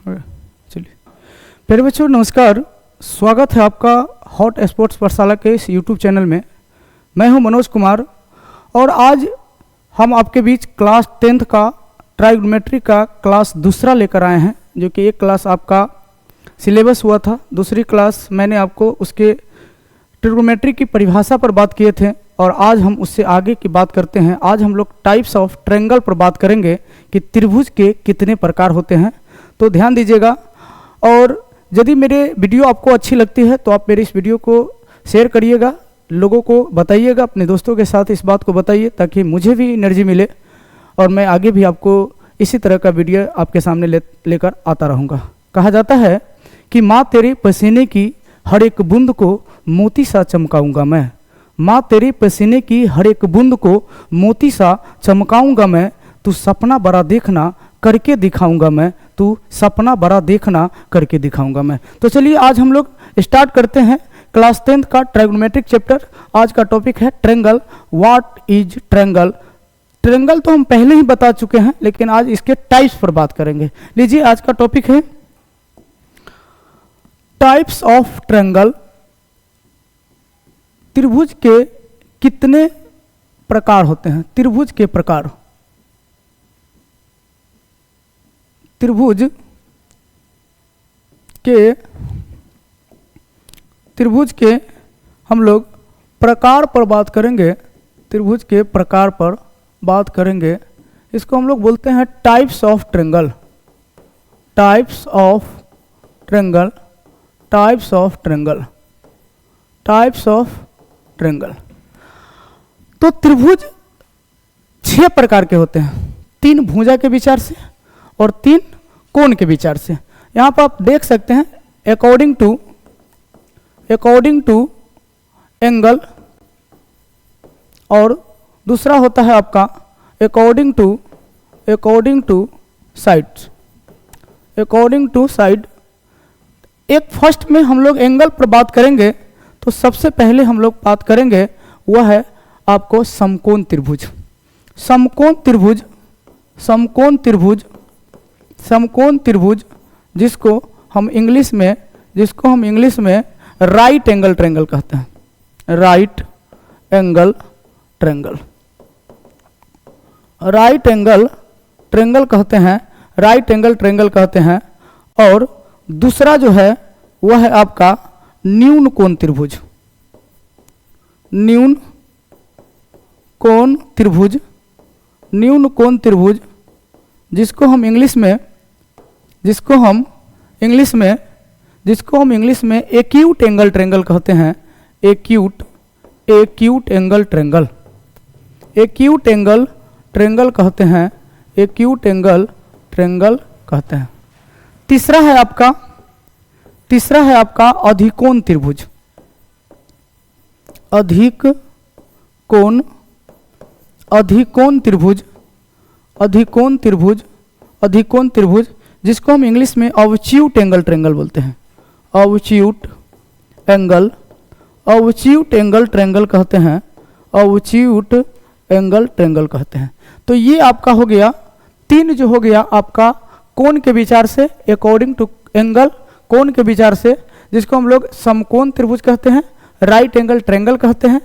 चलिए प्यारे बच्चों नमस्कार, स्वागत है आपका हॉट स्पोर्ट्स पाठशाला के इस यूट्यूब चैनल में। मैं हूं मनोज कुमार और आज हम आपके बीच क्लास 10th का ट्राइगोनोमेट्री का क्लास दूसरा लेकर आए हैं, जो कि एक क्लास आपका सिलेबस हुआ था, दूसरी क्लास मैंने आपको उसके ट्रिग्नोमेट्री की परिभाषा पर बात किए थे और आज हम उससे आगे की बात करते हैं। आज हम लोग टाइप्स ऑफ ट्रायंगल पर बात करेंगे कि त्रिभुज के कितने प्रकार होते हैं। तो ध्यान दीजिएगा और यदि मेरे वीडियो आपको अच्छी लगती है तो आप मेरे इस वीडियो को शेयर करिएगा, लोगों को बताइएगा, अपने दोस्तों के साथ इस बात को बताइए ताकि मुझे भी एनर्जी मिले और मैं आगे भी आपको इसी तरह का वीडियो आपके सामने लेकर आता रहूँगा। कहा जाता है कि माँ तेरे पसीने की हर एक बूंद को मोती सा चमकाऊंगा मैं, माँ तेरे पसीने की हर एक बूंद को मोती सा चमकाऊंगा मैं, तू सपना बड़ा देखना करके दिखाऊंगा मैं, तू सपना बड़ा देखना करके दिखाऊंगा मैं। तो चलिए आज हम लोग स्टार्ट करते हैं क्लास 10th का ट्रायगोनोमेट्रिक चैप्टर। आज का टॉपिक है triangle. What is triangle. Triangle तो हम पहले ही बता चुके हैं, लेकिन आज इसके टाइप्स पर बात करेंगे। लीजिए आज का टॉपिक है टाइप्स ऑफ ट्रायंगल। त्रिभुज के कितने प्रकार होते हैं। त्रिभुज के प्रकार, त्रिभुज के हम लोग प्रकार पर बात करेंगे। त्रिभुज के प्रकार पर बात करेंगे, इसको हम लोग बोलते हैं types of triangle. Types of triangle, types of triangle, types of triangle. तो त्रिभुज 6 प्रकार के होते हैं, 3 भुजा के विचार से और 3 कोण के विचार से। यहाँ पर आप देख सकते हैं अकॉर्डिंग टू एंगल, और दूसरा होता है आपका according to sides, according to side. एक फर्स्ट में हम लोग एंगल पर बात करेंगे, तो सबसे पहले हम लोग बात करेंगे वह है आपको समकोण त्रिभुज। समकोण त्रिभुज, समकोण त्रिभुज, समकोण त्रिभुज जिसको हम इंग्लिश में राइट एंगल ट्रायंगल कहते हैं। Right angle triangle, right angle triangle कहते हैं, राइट एंगल ट्रायंगल कहते हैं। और दूसरा जो है वह है आपका न्यून कोण त्रिभुज। न्यून कोण त्रिभुज, न्यून कोण त्रिभुज जिसको हम इंग्लिश में एक्यूट एंगल ट्रायंगल कहते हैं। Acute angle triangle, acute angle triangle कहते हैं, एक्यूट एंगल ट्रायंगल कहते हैं। तीसरा है आपका अधिकोण त्रिभुज। अधिकोण त्रिभुज, अधिकोण त्रिभुज, अधिकोण त्रिभुज जिसको हम इंग्लिश में ऑब्च्यूट एंगल ट्रायंगल बोलते हैं। ऑब्च्यूट एंगल ट्रायंगल कहते हैं, ऑब्च्यूट एंगल ट्रायंगल कहते हैं। तो ये आपका हो गया 3 जो हो गया आपका कोण के विचार से, अकॉर्डिंग टू एंगल, कोण के विचार से, जिसको हम लोग समकोण त्रिभुज कहते हैं, राइट एंगल ट्रायंगल कहते हैं।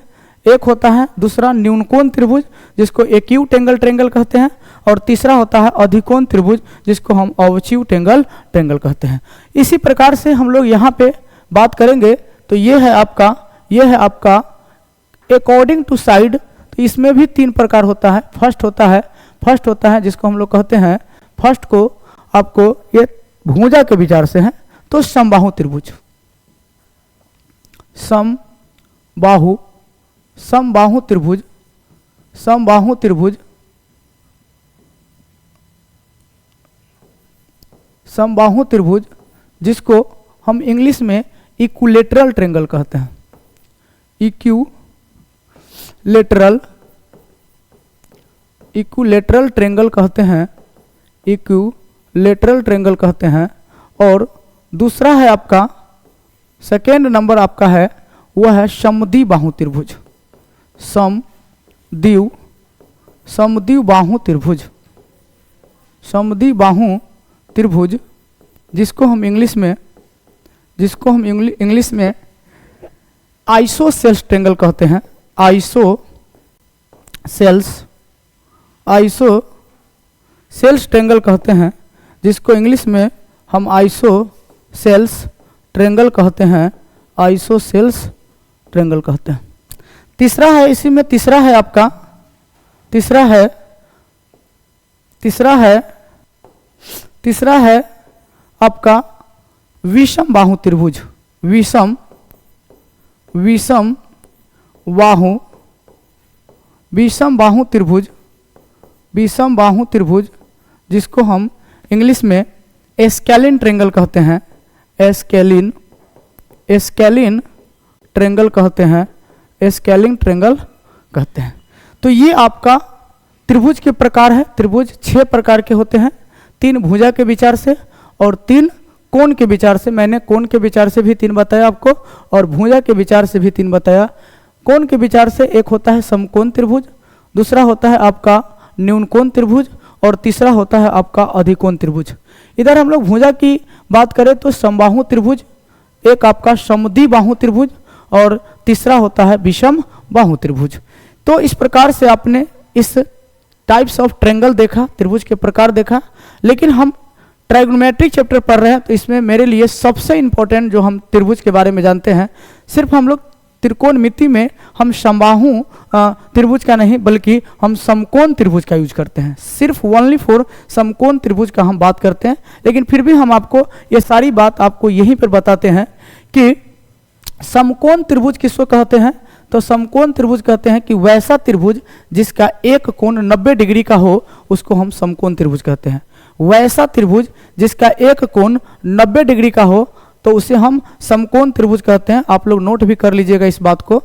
एक होता है दूसरा न्यून कोण त्रिभुज जिसको एक्यूट एंगल ट्रायंगल कहते हैं, और तीसरा होता है अधिकोण त्रिभुज जिसको हम ऑब्च्यूट एंगल ट्रायंगल कहते हैं। इसी प्रकार से हम लोग यहाँ पे बात करेंगे। तो ये है आपका अकॉर्डिंग टू साइड। तो इसमें भी 3 प्रकार होता है। फर्स्ट होता है जिसको हम लोग कहते हैं, फर्स्ट को आपको ये भुजा के विचार से है तो समबाहु त्रिभुज। समबाहु त्रिभुज, समबाहु त्रिभुज, समबाहु त्रिभुज जिसको हम इंग्लिश में इक्विलेटरल ट्रायंगल कहते हैं। इक्विलेटरल ट्रायंगल कहते हैं, इक्विलेटरल ट्रायंगल कहते हैं। और दूसरा है आपका, सेकेंड नंबर आपका है वह है समद्विबाहु त्रिभुज। समद्विबाहु त्रिभुज, समद्विबाहु त्रिभुज जिसको हम इंग्लिश में आइसोसेल्स ट्रायंगल कहते हैं। आइसोसेल्स ट्रायंगल कहते हैं, जिसको इंग्लिश में हम आइसोसेल्स ट्रायंगल कहते हैं, आइसोसेल्स ट्रायंगल कहते हैं। तीसरा है, इसी में तीसरा है आपका, तीसरा है आपका विषम बाहु त्रिभुज। विषम बाहु त्रिभुज, जिसको हम इंग्लिश में एस्केलिन ट्रायंगल कहते हैं। एस्केलिन ट्रायंगल कहते हैं, एस्केलिन ट्रायंगल कहते हैं। तो ये आपका त्रिभुज के प्रकार है। त्रिभुज 6 प्रकार के होते हैं, 3 भुजा के विचार से और 3 कोण के विचार से। मैंने कोण के विचार से भी 3 बताया आपको और भुजा के विचार से भी 3 बताया। कोण के विचार से एक होता है समकोण त्रिभुज, दूसरा होता है आपका न्यून कोण त्रिभुज और तीसरा होता है आपका अधिकोण त्रिभुज। इधर हम लोग भुजा की बात करें तो समबाहु त्रिभुज, एक आपका समद्विबाहु त्रिभुज और तीसरा होता है विषम बाहु त्रिभुज। तो इस प्रकार से आपने इस टाइप्स ऑफ ट्रायंगल देखा, त्रिभुज के प्रकार देखा। लेकिन हम ट्रायगोनोमेट्रिक चैप्टर पढ़ रहे हैं, तो इसमें मेरे लिए सबसे इंपॉर्टेंट जो हम त्रिभुज के बारे में जानते हैं, सिर्फ हम लोग त्रिकोणमिति में हम समबाहु त्रिभुज का नहीं बल्कि हम समकोण त्रिभुज का यूज करते हैं। सिर्फ ओनली फॉर समकोण त्रिभुज का हम बात करते हैं। लेकिन फिर भी हम आपको ये सारी बात आपको यहीं पर बताते हैं कि समकोण त्रिभुज किसको कहते हैं। तो समकोण त्रिभुज कहते हैं कि वैसा त्रिभुज जिसका एक कोण 90 डिग्री का हो, उसको हम समकोण त्रिभुज कहते हैं। वैसा त्रिभुज जिसका एक कोण 90 डिग्री का हो तो उसे हम समकोण त्रिभुज कहते हैं। आप लोग नोट भी कर लीजिएगा इस बात को।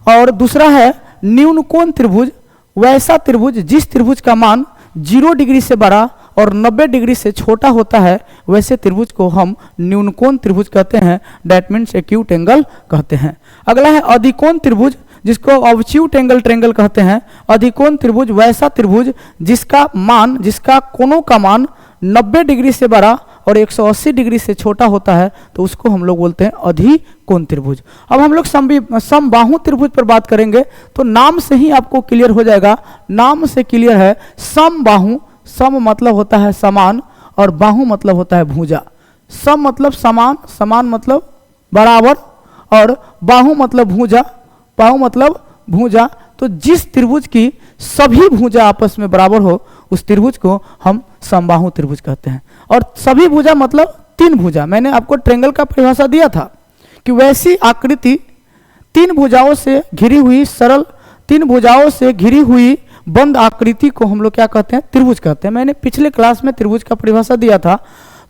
और दूसरा है न्यून कोण त्रिभुज, वैसा त्रिभुज जिस त्रिभुज का मान 0 डिग्री से बड़ा और 90 डिग्री से छोटा होता है, वैसे त्रिभुज को हम न्यून कोण त्रिभुज कहते हैं। दैट मीन्स एक्यूट एंगल कहते हैं। अगला है अधिकोण त्रिभुज, जिसको ऑब्च्यूट एंगल ट्रायंगल कहते हैं। अधिकोण त्रिभुज वैसा त्रिभुज जिसका कोणों का मान 90 डिग्री से बड़ा और 180 डिग्री से छोटा होता है, तो उसको हम लोग बोलते हैं अधिकोण त्रिभुज। अब हम लोग समबाहु त्रिभुज पर बात करेंगे, तो नाम से ही आपको क्लियर हो जाएगा। नाम से क्लियर है समबाहु। सम मतलब होता है समान और बाहु मतलब होता है भुजा। सम मतलब समान, समान मतलब बराबर और बाहु मतलब भुजा, बाहु मतलब भुजा। तो जिस त्रिभुज की सभी भुजा आपस में बराबर हो, उस त्रिभुज को हम समबाहु त्रिभुज कहते हैं। और सभी भुजा मतलब 3 भुजा। मैंने आपको ट्रायंगल का परिभाषा दिया था कि वैसी आकृति 3 भुजाओं से घिरी हुई, सरल 3 भुजाओं से घिरी हुई बंद आकृति को हम लोग क्या कहते हैं, त्रिभुज कहते हैं। मैंने पिछले क्लास में त्रिभुज का परिभाषा दिया था।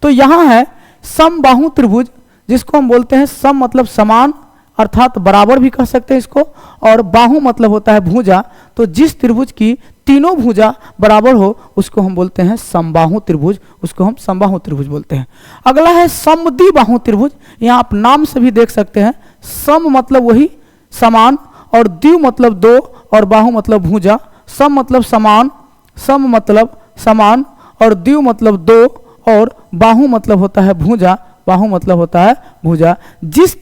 तो यहाँ है समबाहु त्रिभुज, जिसको हम बोलते हैं सम मतलब समान अर्थात बराबर भी कह सकते हैं इसको, और बाहु मतलब होता है भुजा। तो जिस त्रिभुज की तीनों भुजा बराबर हो, उसको हम बोलते हैं समबाहु त्रिभुज, उसको हम समबाहु त्रिभुज बोलते हैं। अगला है समद्विबाहु त्रिभुज। यहाँ आप नाम से भी देख सकते हैं, सम मतलब वही समान और द्वि मतलब 2 और बाहु मतलब भुजा। सम मतलब समान, सम मतलब समान और द्वि मतलब 2 और बाहु मतलब होता है भुजा, बाहु मतलब होता है भुजा। जिस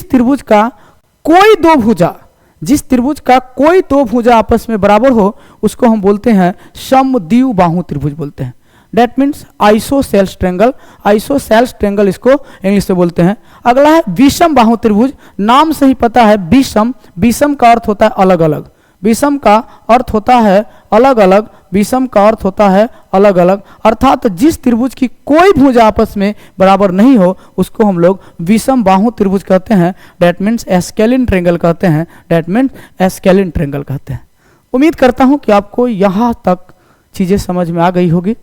त्रिभुज का कोई 2 भुजा, जिस त्रिभुज का कोई 2 भुजा आपस में बराबर हो, उसको हम बोलते हैं समद्विबाहु त्रिभुज बोलते हैं। That means isosceles triangle. Isosceles triangle इसको इंग्लिश में बोलते हैं। अगला है विषम बाहु त्रिभुज। नाम से ही पता है विषम, विषम का अर्थ होता है अलग अलग, विषम का अर्थ होता है अलग अलग, विषम का अर्थ होता है अलग अलग। अर्थात जिस त्रिभुज की कोई भुजा आपस में बराबर नहीं हो, उसको हम लोग विषम बाहु त्रिभुज कहते हैं। दैट मीन्स एस्केलिन ट्रायंगल कहते हैं। दैट मीन्स एस्केलिन ट्रायंगल कहते हैं। उम्मीद करता हूं कि आपको यहाँ तक चीज़ें समझ में आ गई होगी।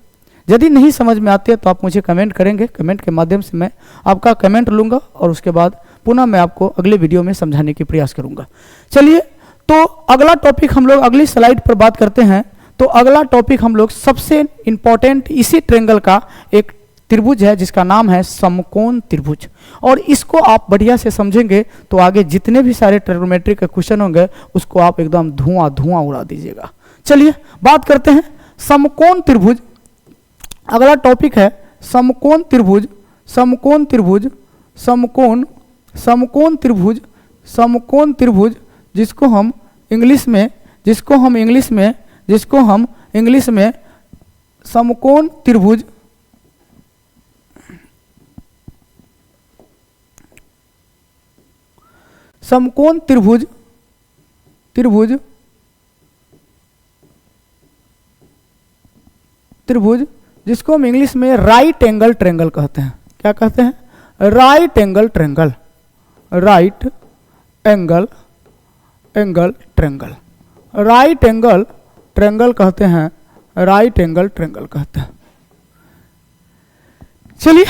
यदि नहीं समझ में आती है तो आप मुझे कमेंट करेंगे, कमेंट के माध्यम से मैं आपका कमेंट लूँगा और उसके बाद पुनः मैं आपको अगले वीडियो में समझाने की प्रयास करूँगा। चलिए, तो अगला टॉपिक हम लोग अगली स्लाइड पर बात करते हैं। तो अगला टॉपिक हम लोग सबसे इंपॉर्टेंट इसी ट्रायंगल का एक त्रिभुज है जिसका नाम है समकोण त्रिभुज। और इसको आप बढ़िया से समझेंगे तो आगे जितने भी सारे ट्रिग्नोमेट्री के क्वेश्चन होंगे उसको आप एकदम धुआं उड़ा दीजिएगा। चलिए बात करते हैं समकोण त्रिभुज। अगला टॉपिक है समकोण त्रिभुज, समकोण त्रिभुज, समकोण, समकोण त्रिभुज, समकोण त्रिभुज जिसको हम इंग्लिश में, जिसको हम इंग्लिश में, जिसको हम इंग्लिश में समकोण त्रिभुज, समकोण त्रिभुज, त्रिभुज, त्रिभुज जिसको हम इंग्लिश में राइट एंगल ट्रायंगल कहते हैं। क्या कहते हैं? Right angle triangle, right angle, angle triangle, right angle triangle कहते हैं, राइट एंगल ट्रायंगल कहते हैं। चलिए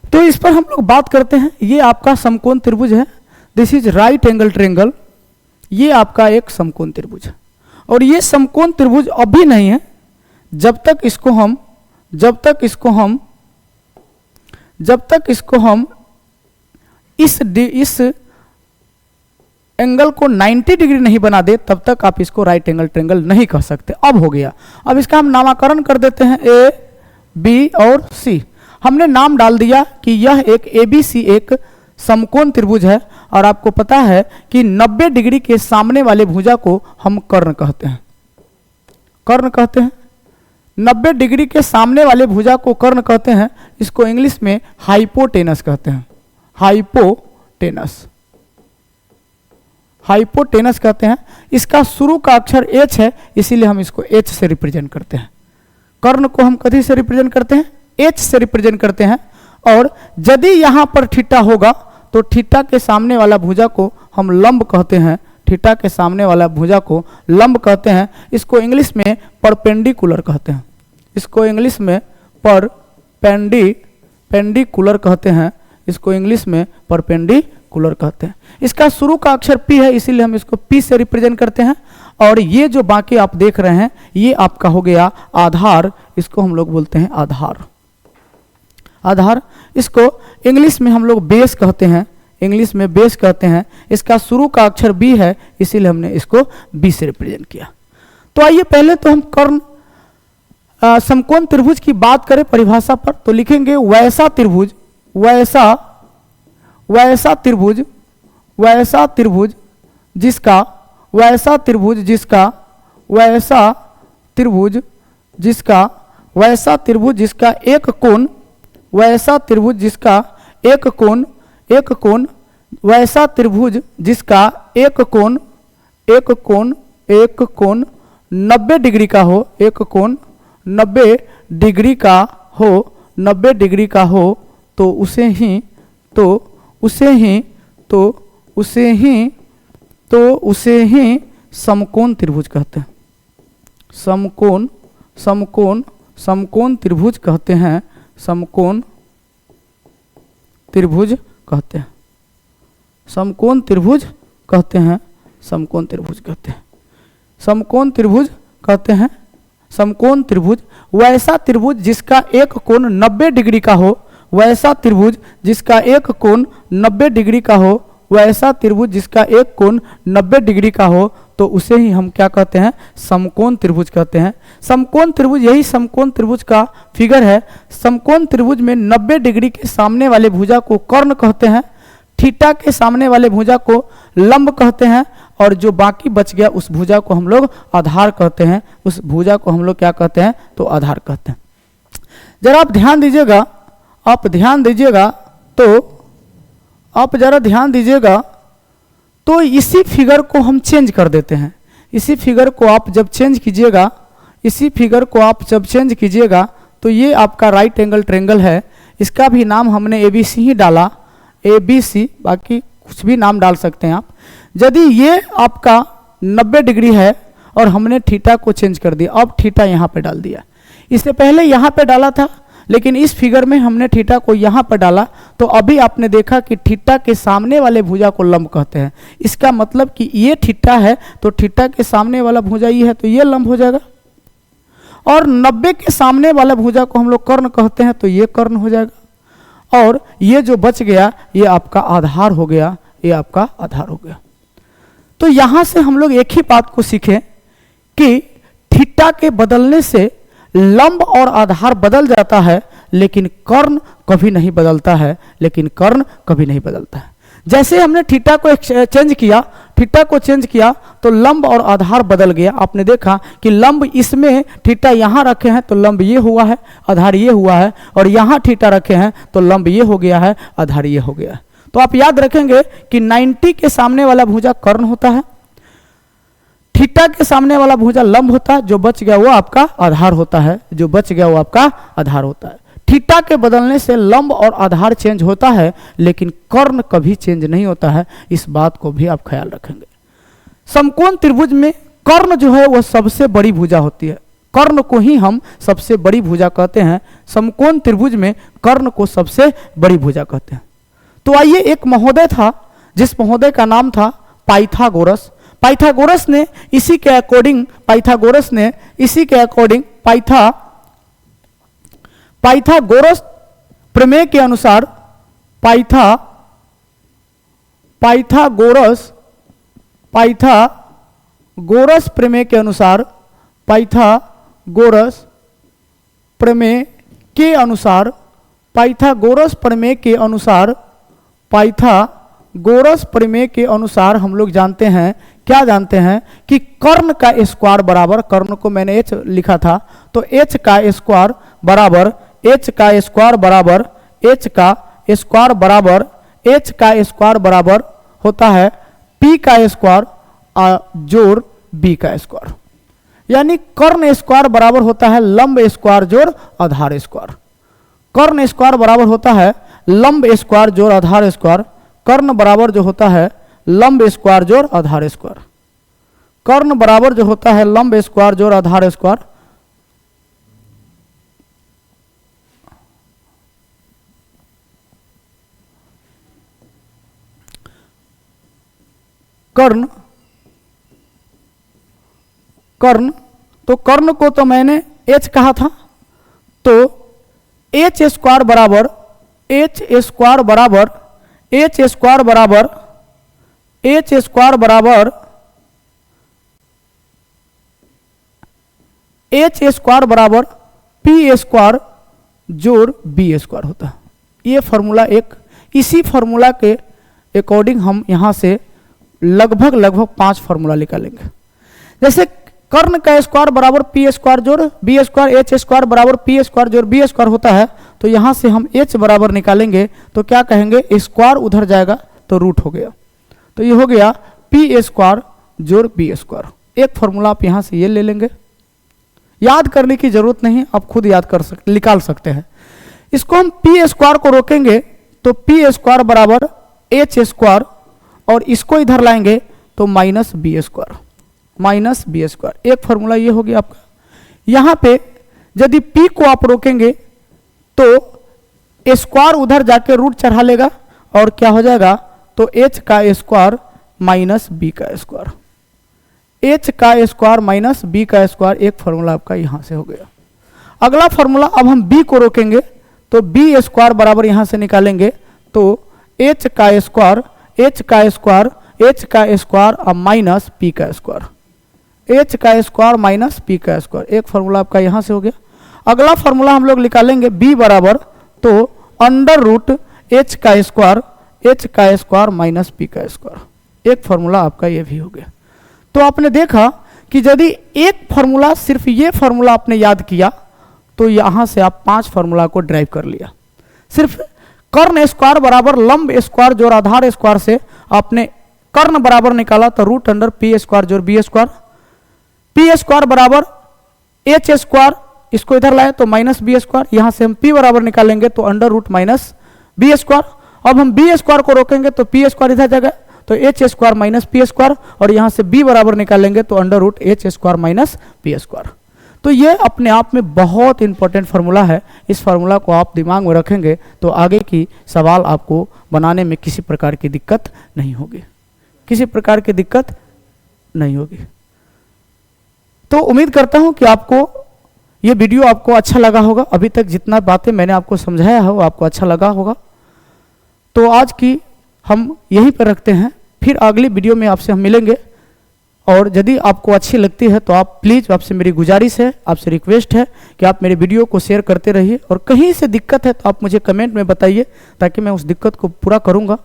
तो इस पर हम लोग बात करते हैं। ये आपका समकोण त्रिभुज है, this is right angle triangle. ये आपका एक समकोण त्रिभुज है और ये समकोण त्रिभुज अभी नहीं है जब तक इसको हम, जब तक इसको हम, जब तक इसको हम इस एंगल को 90 डिग्री नहीं बना दे तब तक आप इसको राइट एंगल ट्रायंगल नहीं कह सकते। अब हो गया, अब इसका हम नामकरण कर देते हैं ए, बी और सी। हमने नाम डाल दिया कि यह एक ABC एक समकोण त्रिभुज है और आपको पता है कि 90 डिग्री के सामने वाले भुजा को हम कर्ण कहते हैं, कर्ण कहते हैं। 90 डिग्री के सामने वाले भुजा को कर्ण कहते हैं। इसको इंग्लिश में हाइपोटेनस कहते हैं, हाइपोटेनस, हाइपोटेनस कहते हैं। इसका शुरू का अक्षर H है, इसीलिए हम इसको H से रिप्रेजेंट करते हैं। कर्ण को हम कथी से रिप्रेजेंट करते हैं? H से रिप्रेजेंट करते हैं। और यदि यहां पर थीटा होगा तो थीटा के सामने वाला भुजा को हम लंब कहते हैं, थीटा के सामने वाला भुजा को लंब कहते हैं। इसको इंग्लिश में परपेंडिकुलर कहते हैं, इसको इंग्लिश में परपेंडिकुलर कहते हैं, इसको इंग्लिश में परपेंडिकुलर कहते हैं। इसका शुरू का अक्षर P है, इसीलिए हम इसको P से रिप्रेजेंट करते हैं। और ये जो बाकी आप देख रहे हैं ये आपका हो गया आधार, इसको हम लोग बोलते हैं आधार, आधार। इसको इंग्लिश में हम लोग बेस कहते हैं, इंग्लिश में बेस कहते हैं। इसका शुरू का अक्षर B है, इसीलिए हमने इसको B से रिप्रेजेंट किया। तो आइए पहले तो हम कर्ण समकोण त्रिभुज की बात करें परिभाषा पर, तो लिखेंगे वैसा त्रिभुज, वैसा, वैसा त्रिभुज, वैसा त्रिभुज जिसका, वैसा त्रिभुज जिसका, वैसा त्रिभुज जिसका, वैसा त्रिभुज जिसका एक कोण, वैसा त्रिभुज जिसका एक कोण, एक कोण, वैसा त्रिभुज जिसका एक कोण, एक कोण, एक कोण 90 डिग्री का हो, एक कोण 90 डिग्री का हो, 90 डिग्री का हो, तो उसे ही, तो उसे ही, तो उसे ही, तो उसे ही समकोण त्रिभुज कहते हैं। समकोण, समकोण, समकोण त्रिभुज कहते हैं, समकोण त्रिभुज कहते हैं, समकोण त्रिभुज कहते हैं, समकोण त्रिभुज कहते हैं, समकोण त्रिभुज कहते हैं। समकोण त्रिभुज वैसा त्रिभुज जिसका एक कोण 90 डिग्री का हो, वैसा त्रिभुज जिसका एक कोण 90 डिग्री का हो, वैसा त्रिभुज जिसका एक कोण 90 डिग्री का हो, तो उसे ही हम क्या कहते हैं? समकोण त्रिभुज कहते हैं। समकोण त्रिभुज, यही समकोण त्रिभुज का फिगर है। समकोण त्रिभुज में 90 डिग्री के सामने वाले भुजा को कर्ण कहते हैं, थीटा के सामने वाले भुजा को लंब कहते हैं, और जो बाकी बच गया उस भुजा को हम लोग आधार कहते हैं। उस भुजा को हम लोग क्या कहते हैं? तो आधार कहते हैं। जरा आप ध्यान दीजिएगा, आप ध्यान दीजिएगा, तो आप जरा ध्यान दीजिएगा, तो इसी फिगर को हम चेंज कर देते हैं। इसी फिगर को आप जब चेंज कीजिएगा, इसी फिगर को आप जब चेंज कीजिएगा, तो ये आपका राइट एंगल ट्रायंगल है। इसका भी नाम हमने ABC ही डाला, ABC, बाकी कुछ भी नाम डाल सकते हैं आप। यदि ये आपका 90 डिग्री है और हमने थीटा को चेंज कर दिया, अब थीटा यहाँ पे डाल दिया। इससे पहले यहाँ पे डाला था, लेकिन इस फिगर में हमने थीटा को यहाँ पर डाला, तो अभी आपने देखा कि थीटा के सामने वाले भुजा को लंब कहते हैं। इसका मतलब कि ये थीटा है, तो थीटा के सामने वाला भुजा ये है, तो ये लंब हो जाएगा। और 90 के सामने वाला भुजा को हम लोग कर्ण कहते हैं, तो ये कर्ण हो जाएगा। और ये जो बच गया ये आपका आधार हो गया, ये आपका आधार हो गया। तो यहाँ से हम लोग एक ही बात को सीखें कि थीटा के बदलने से लंब और आधार बदल जाता है लेकिन कर्ण कभी नहीं बदलता है, लेकिन कर्ण कभी नहीं बदलता है। जैसे हमने थीटा को चेंज किया तो लंब और आधार बदल गया। आपने देखा कि लंब इसमें थीटा यहाँ रखे हैं तो लंब ये हुआ है, आधार ये हुआ है, और यहाँ थीटा रखे हैं तो लंब ये हो गया है, आधार ये हो गया है। तो आप याद रखेंगे कि 90 के सामने वाला भुजा कर्ण होता है, थीटा के सामने वाला भुजा लंब होता है, जो बच गया वो आपका आधार होता है, जो बच गया वो आपका आधार होता है। थीटा के बदलने से लंब और आधार चेंज होता है लेकिन कर्ण कभी चेंज नहीं होता है, इस बात को भी आप ख्याल रखेंगे। समकोण त्रिभुज में कर्ण जो है वह सबसे बड़ी भुजा होती है, कर्ण को ही हम सबसे बड़ी भुजा कहते हैं। समकोण त्रिभुज में कर्ण को सबसे बड़ी भुजा कहते हैं। तो आइए, एक महोदय था जिस महोदय का नाम था पाइथागोरस। पाइथागोरस ने इसी के अकॉर्डिंग पाइथागोरस प्रमेय के अनुसार पाइथागोरस प्रमेय के अनुसार पाइथागोरस प्रमेय के अनुसार हम लोग जानते हैं, क्या जानते हैं कि कर्ण का स्क्वायर बराबर, कर्ण को मैंने h लिखा था, तो h का स्क्वायर बराबर होता है p का स्क्वायर जोड़ b का स्क्वायर, यानी कर्ण स्क्वायर बराबर होता है लंब स्क्वायर जोड़ आधार स्क्वायर। कर्ण स्क्वायर बराबर होता है लंब स्क्वायर जोड़ आधार स्क्वायर, कर्ण बराबर जो होता है लंब स्क्वायर जोड़ आधार स्क्वायर, कर्ण बराबर जो होता है लंब स्क्वायर जोड़ आधार स्क्वायर। कर्ण तो कर्ण को तो मैंने h कहा था, तो h स्क्वायर बराबर p स्क्वायर जोड़ b स्क्वायर होता है। ये फॉर्मूला एक, इसी फॉर्मूला के अकॉर्डिंग हम यहाँ से लगभग 5 फॉर्मूला निकालेंगे। जैसे कर्ण का स्क्वायर बराबर p स्क्वायर जोड़ b स्क्वायर, h स्क्वायर बराबर p स्क्वायर जोड़ b स्क्वायर होता है, तो यहाँ से हम h बराबर निकालेंगे तो क्या कहेंगे, स्क्वायर उधर जाएगा तो रूट हो गया, तो ये हो गया p स्क्वायर जोड़ b स्क्वायर। एक फॉर्मूला आप यहाँ से ये ले लेंगे, याद करने की जरूरत नहीं, आप खुद निकाल सकते हैं। इसको हम p स्क्वायर को रोकेंगे तो p स्क्वायर बराबर h स्क्वायर, और इसको इधर लाएंगे तो माइनस b स्क्वायर। एक फॉर्मूला ये हो गया आपका। यहाँ पे यदि p को आप रोकेंगे तो स्क्वायर उधर जाके रूट चढ़ा लेगा और क्या हो जाएगा, तो h का स्क्वायर माइनस b का स्क्वायर, h का स्क्वायर माइनस b का स्क्वायर। एक फॉर्मूला आपका यहाँ से हो गया। अगला फॉर्मूला, अब हम b को रोकेंगे तो b स्क्वायर बराबर यहाँ से निकालेंगे तो h का स्क्वायर माइनस p का स्क्वायर, h का स्क्वायर माइनस p का स्क्वायर। एक फॉर्मूला आपका यहाँ से हो गया। अगला फॉर्मूला हम लोग निकालेंगे b बराबर तो अंडर रूट h का स्क्वायर माइनस p का स्क्वायर। एक फॉर्मूला आपका ये भी हो गया। तो आपने देखा कि यदि एक फॉर्मूला, सिर्फ ये फॉर्मूला आपने याद किया तो यहाँ से आप 5 फॉर्मूला को ड्राइव कर लिया। सिर्फ कर्ण स्क्वायर बराबर लंब स्क्वायर जोड़ आधार स्क्वायर से आपने कर्ण बराबर निकाला तो रूट अंडर p स्क्वायर जोड़ b स्क्वायर, p स्क्वायर बराबर h स्क्वायर, इसको इधर लाए तो माइनस b स्क्वायर, यहाँ से हम p बराबर निकालेंगे तो under root minus b square. अब हम b स्क्वायर को रोकेंगे तो p स्क्वायर इधर जाएगा तो h square minus p square, और यहाँ से b बराबर निकालेंगे तो under root h square minus p square. तो ये अपने आप में बहुत इंपॉर्टेंट फार्मूला है। इस फार्मूला को आप दिमाग में रखेंगे तो आगे की सवाल आपको बनाने में किसी प्रकार की दिक्कत नहीं होगी, तो उम्मीद करता हूं कि आपको ये वीडियो आपको अच्छा लगा होगा। अभी तक जितना बातें मैंने आपको समझाया है वो आपको अच्छा लगा होगा। तो आज की हम यहीं पर रखते हैं, फिर अगली वीडियो में आपसे हम मिलेंगे। और यदि आपको अच्छी लगती है तो आप प्लीज़, आपसे मेरी गुजारिश है, आपसे रिक्वेस्ट है कि आप मेरे वीडियो को शेयर करते रहिए, और कहीं से दिक्कत है तो आप मुझे कमेंट में बताइए, ताकि मैं उस दिक्कत को पूरा करूँगा।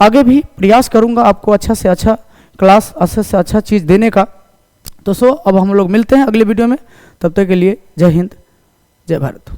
आगे भी प्रयास करूँगा आपको अच्छा से अच्छा क्लास, अच्छा से अच्छा चीज़ देने का। तो अब हम लोग मिलते हैं अगले वीडियो में, तब तक के लिए जय हिंद, जय भारत।